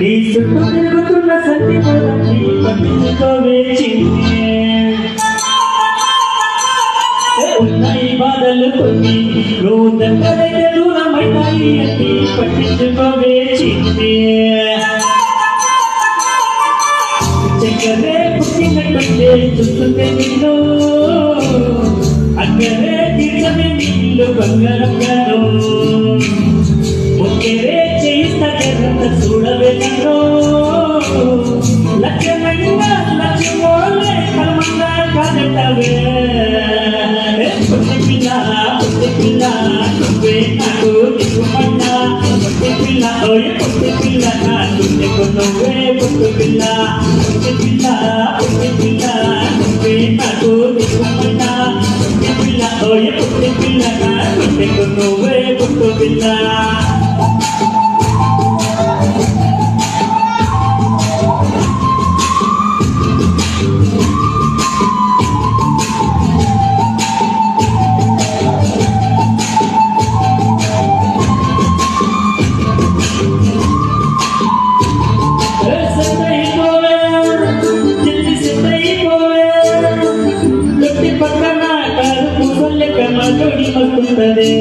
నీ చుట్టూ తిరుగుతున్న సంతి పొలాన్ని పట్టించుకోవే చిన్ని ఉన్నాయి బాధలు కొన్ని నువ్వు దగ్గరైతే దూరమైనాయి అని పట్టించుకోవే చిన్ని చక్కరే పుట్టినట్టుండే చూస్తుంటే నిన్ను అక్కడే తీర్చమే నీళ్ళు బంగారం గాను ఒక్కరే చేయిస్తా జగంత చూడవే నన్ను లక్ష్యమైన లక్ష్యమోలే కలమంగా కాదంటవే పుట్టి పిల్ల నువ్వే నాకు దిగుమన్నా పుట్టి పిల్ల ఓయ్ పుట్టి పిల్ల నాకు నువ్వే పుట్టి పిల్ల నువ్వే నాకు దిగుమన్నా పుట్టి పిల్ల ఓయ్ పుట్టి పిల్ల నాకు నువ్వే పుట్టి పిల్ల మగడి మక్కుతుంది